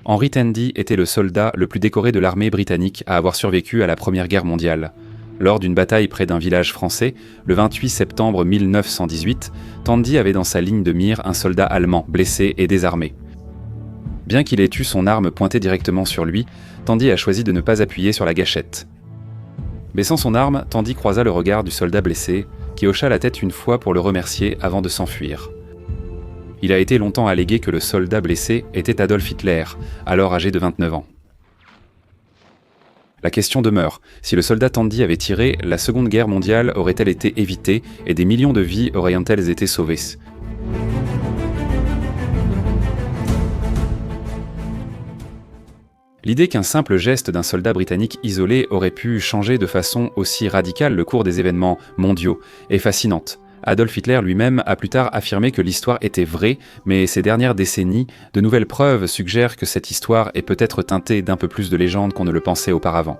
Henry Tandy était le soldat le plus décoré de l'armée britannique à avoir survécu à la Première Guerre mondiale. Lors d'une bataille près d'un village français, le 28 septembre 1918, Tandy avait dans sa ligne de mire un soldat allemand blessé et désarmé. Bien qu'il ait eu son arme pointée directement sur lui, Tandy a choisi de ne pas appuyer sur la gâchette. Baissant son arme, Tandy croisa le regard du soldat blessé, qui hocha la tête une fois pour le remercier avant de s'enfuir. Il a été longtemps allégué que le soldat blessé était Adolf Hitler, alors âgé de 29 ans. La question demeure, si le soldat Tandy avait tiré, la Seconde Guerre mondiale aurait-elle été évitée et des millions de vies auraient-elles été sauvées ? L'idée qu'un simple geste d'un soldat britannique isolé aurait pu changer de façon aussi radicale le cours des événements mondiaux est fascinante. Adolf Hitler lui-même a plus tard affirmé que l'histoire était vraie, mais ces dernières décennies, de nouvelles preuves suggèrent que cette histoire est peut-être teintée d'un peu plus de légende qu'on ne le pensait auparavant.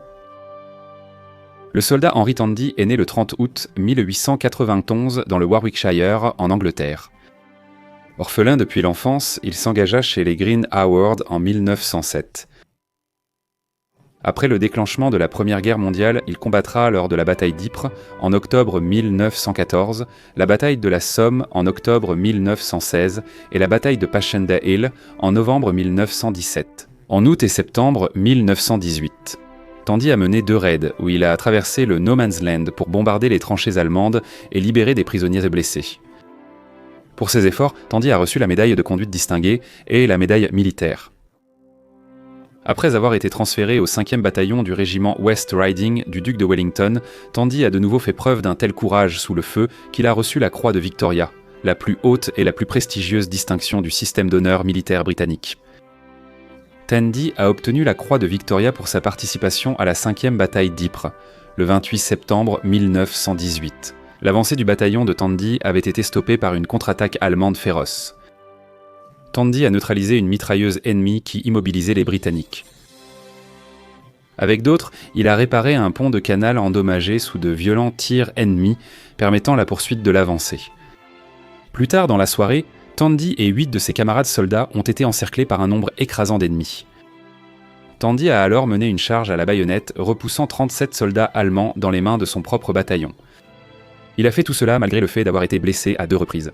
Le soldat Henry Tandy est né le 30 août 1891 dans le Warwickshire, en Angleterre. Orphelin depuis l'enfance, il s'engagea chez les Green Howards en 1907. Après le déclenchement de la Première Guerre mondiale, il combattra lors de la bataille d'Ypres en octobre 1914, la bataille de la Somme en octobre 1916 et la bataille de Passchendaele Hill en novembre 1917. En août et septembre 1918. Tandy a mené 2 raids où il a traversé le No Man's Land pour bombarder les tranchées allemandes et libérer des prisonniers et blessés. Pour ses efforts, Tandy a reçu la médaille de conduite distinguée et la médaille militaire. Après avoir été transféré au 5e bataillon du régiment West Riding du duc de Wellington, Tandy a de nouveau fait preuve d'un tel courage sous le feu qu'il a reçu la croix de Victoria, la plus haute et la plus prestigieuse distinction du système d'honneur militaire britannique. Tandy a obtenu la croix de Victoria pour sa participation à la 5e bataille d'Ypres, le 28 septembre 1918. L'avancée du bataillon de Tandy avait été stoppée par une contre-attaque allemande féroce. Tandy a neutralisé une mitrailleuse ennemie qui immobilisait les Britanniques. Avec d'autres, il a réparé un pont de canal endommagé sous de violents tirs ennemis, permettant la poursuite de l'avancée. Plus tard dans la soirée, Tandy et 8 de ses camarades soldats ont été encerclés par un nombre écrasant d'ennemis. Tandy a alors mené une charge à la baïonnette, repoussant 37 soldats allemands dans les mains de son propre bataillon. Il a fait tout cela malgré le fait d'avoir été blessé à 2 reprises.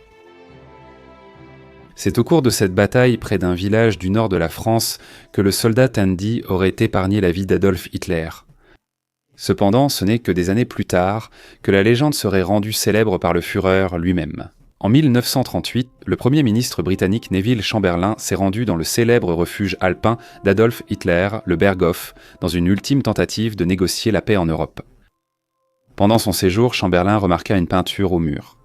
C'est au cours de cette bataille près d'un village du nord de la France que le soldat Tandy aurait épargné la vie d'Adolf Hitler. Cependant, ce n'est que des années plus tard que la légende serait rendue célèbre par le Führer lui-même. En 1938, le Premier ministre britannique Neville Chamberlain s'est rendu dans le célèbre refuge alpin d'Adolf Hitler, le Berghof, dans une ultime tentative de négocier la paix en Europe. Pendant son séjour, Chamberlain remarqua une peinture au mur.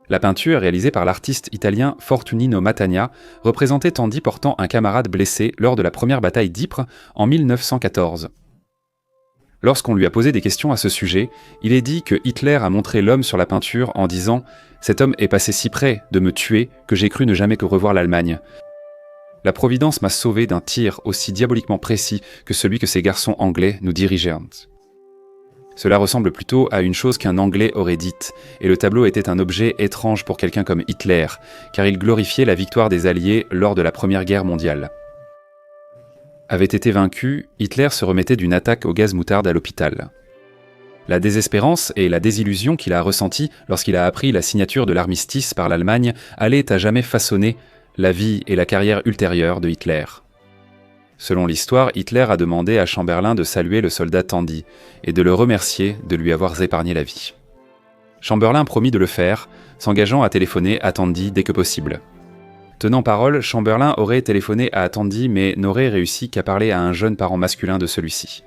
La peinture, réalisée par l'artiste italien Fortunino Matania, représentait Tandy portant un camarade blessé lors de la première bataille d'Ypres en 1914. Lorsqu'on lui a posé des questions à ce sujet, il est dit que Hitler a montré l'homme sur la peinture en disant « Cet homme est passé si près de me tuer que j'ai cru ne jamais que revoir l'Allemagne. La Providence m'a sauvé d'un tir aussi diaboliquement précis que celui que ces garçons anglais nous dirigèrent. » Cela ressemble plutôt à une chose qu'un Anglais aurait dite, et le tableau était un objet étrange pour quelqu'un comme Hitler, car il glorifiait la victoire des Alliés lors de la Première Guerre mondiale. Avait été vaincu, Hitler se remettait d'une attaque au gaz moutarde à l'hôpital. La désespérance et la désillusion qu'il a ressentie lorsqu'il a appris la signature de l'armistice par l'Allemagne allaient à jamais façonner la vie et la carrière ultérieure de Hitler. Selon l'histoire, Hitler a demandé à Chamberlain de saluer le soldat Tandy et de le remercier de lui avoir épargné la vie. Chamberlain promit de le faire, s'engageant à téléphoner à Tandy dès que possible. Tenant parole, Chamberlain aurait téléphoné à Tandy mais n'aurait réussi qu'à parler à un jeune parent masculin de celui-ci.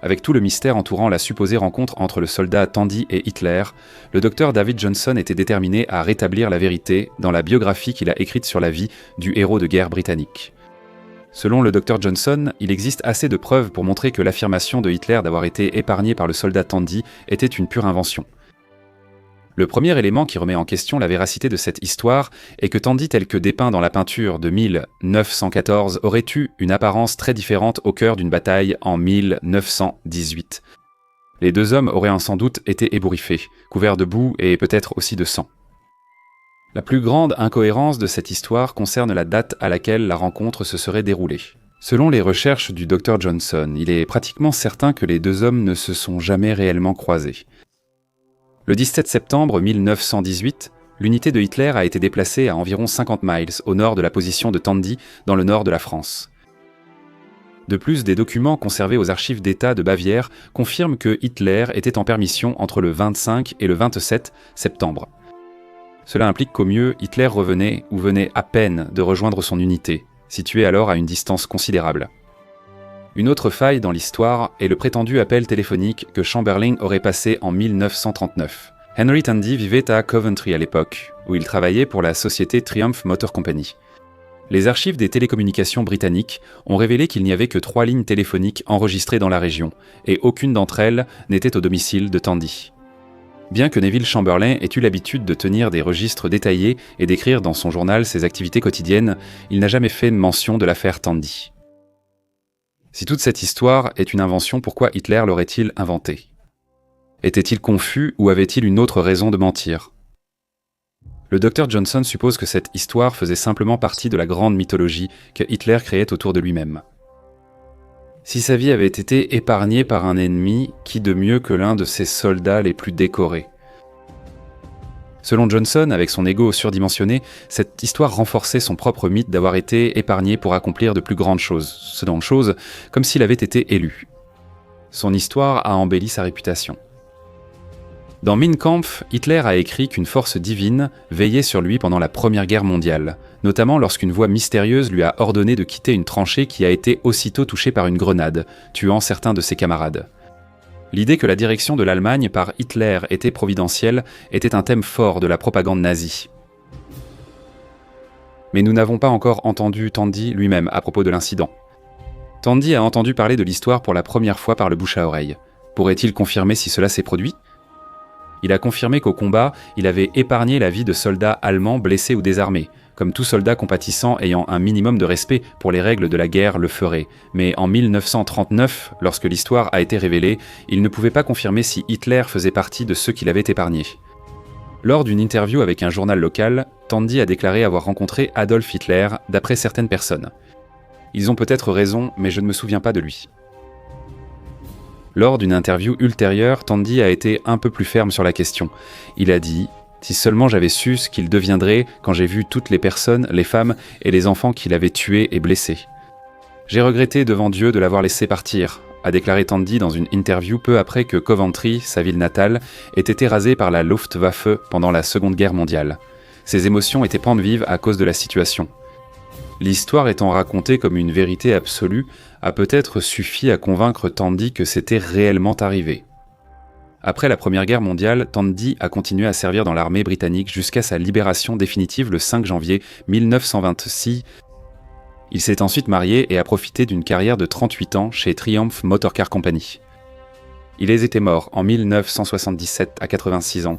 Avec tout le mystère entourant la supposée rencontre entre le soldat Tandy et Hitler, le docteur David Johnson était déterminé à rétablir la vérité dans la biographie qu'il a écrite sur la vie du héros de guerre britannique. Selon le Dr Johnson, il existe assez de preuves pour montrer que l'affirmation de Hitler d'avoir été épargné par le soldat Tandy était une pure invention. Le premier élément qui remet en question la véracité de cette histoire est que Tandy tel que dépeint dans la peinture de 1914 aurait eu une apparence très différente au cœur d'une bataille en 1918. Les 2 hommes auraient sans doute été ébouriffés, couverts de boue et peut-être aussi de sang. La plus grande incohérence de cette histoire concerne la date à laquelle la rencontre se serait déroulée. Selon les recherches du Dr Johnson, il est pratiquement certain que les deux hommes ne se sont jamais réellement croisés. Le 17 septembre 1918, l'unité de Hitler a été déplacée à environ 50 miles au nord de la position de Tandy, dans le nord de la France. De plus, des documents conservés aux archives d'État de Bavière confirment que Hitler était en permission entre le 25 et le 27 septembre. Cela implique qu'au mieux, Hitler revenait ou venait à peine de rejoindre son unité, située alors à une distance considérable. Une autre faille dans l'histoire est le prétendu appel téléphonique que Chamberlain aurait passé en 1939. Henry Tandy vivait à Coventry à l'époque, où il travaillait pour la société Triumph Motor Company. Les archives des télécommunications britanniques ont révélé qu'il n'y avait que 3 lignes téléphoniques enregistrées dans la région, et aucune d'entre elles n'était au domicile de Tandy. Bien que Neville Chamberlain ait eu l'habitude de tenir des registres détaillés et d'écrire dans son journal ses activités quotidiennes, il n'a jamais fait mention de l'affaire Tandy. Si toute cette histoire est une invention, pourquoi Hitler l'aurait-il inventée ? Était-il confus ou avait-il une autre raison de mentir ? Le Dr Johnson suppose que cette histoire faisait simplement partie de la grande mythologie que Hitler créait autour de lui-même. Si sa vie avait été épargnée par un ennemi, qui de mieux que l'un de ses soldats les plus décorés ? Selon Johnson, avec son ego surdimensionné, cette histoire renforçait son propre mythe d'avoir été épargné pour accomplir de plus grandes choses, comme s'il avait été élu. Son histoire a embelli sa réputation. Dans Mein Kampf, Hitler a écrit qu'une force divine veillait sur lui pendant la Première Guerre mondiale, notamment lorsqu'une voix mystérieuse lui a ordonné de quitter une tranchée qui a été aussitôt touchée par une grenade, tuant certains de ses camarades. L'idée que la direction de l'Allemagne par Hitler était providentielle était un thème fort de la propagande nazie. Mais nous n'avons pas encore entendu Tandy lui-même à propos de l'incident. Tandy a entendu parler de l'histoire pour la première fois par le bouche à oreille. Pourrait-il confirmer si cela s'est produit ? Il a confirmé qu'au combat, il avait épargné la vie de soldats allemands blessés ou désarmés, comme tout soldat compatissant ayant un minimum de respect pour les règles de la guerre le ferait. Mais en 1939, lorsque l'histoire a été révélée, il ne pouvait pas confirmer si Hitler faisait partie de ceux qu'il avait épargnés. Lors d'une interview avec un journal local, Tandy a déclaré avoir rencontré Adolf Hitler, d'après certaines personnes. Ils ont peut-être raison, mais je ne me souviens pas de lui. Lors d'une interview ultérieure, Tandy a été un peu plus ferme sur la question. Il a dit « Si seulement j'avais su ce qu'il deviendrait quand j'ai vu toutes les personnes, les femmes et les enfants qu'il avait tués et blessés. J'ai regretté devant Dieu de l'avoir laissé partir », a déclaré Tandy dans une interview peu après que Coventry, sa ville natale, ait été rasée par la Luftwaffe pendant la Seconde Guerre mondiale. Ses émotions étaient pentes vives à cause de la situation. L'histoire étant racontée comme une vérité absolue, a peut-être suffi à convaincre Tandy que c'était réellement arrivé. Après la Première Guerre mondiale, Tandy a continué à servir dans l'armée britannique jusqu'à sa libération définitive le 5 janvier 1926. Il s'est ensuite marié et a profité d'une carrière de 38 ans chez Triumph Motor Car Company. Il était mort en 1977 à 86 ans.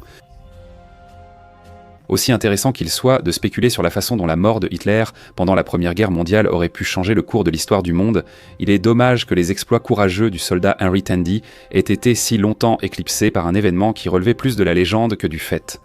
Aussi intéressant qu'il soit de spéculer sur la façon dont la mort de Hitler pendant la Première Guerre mondiale aurait pu changer le cours de l'histoire du monde, il est dommage que les exploits courageux du soldat Henry Tandy aient été si longtemps éclipsés par un événement qui relevait plus de la légende que du fait.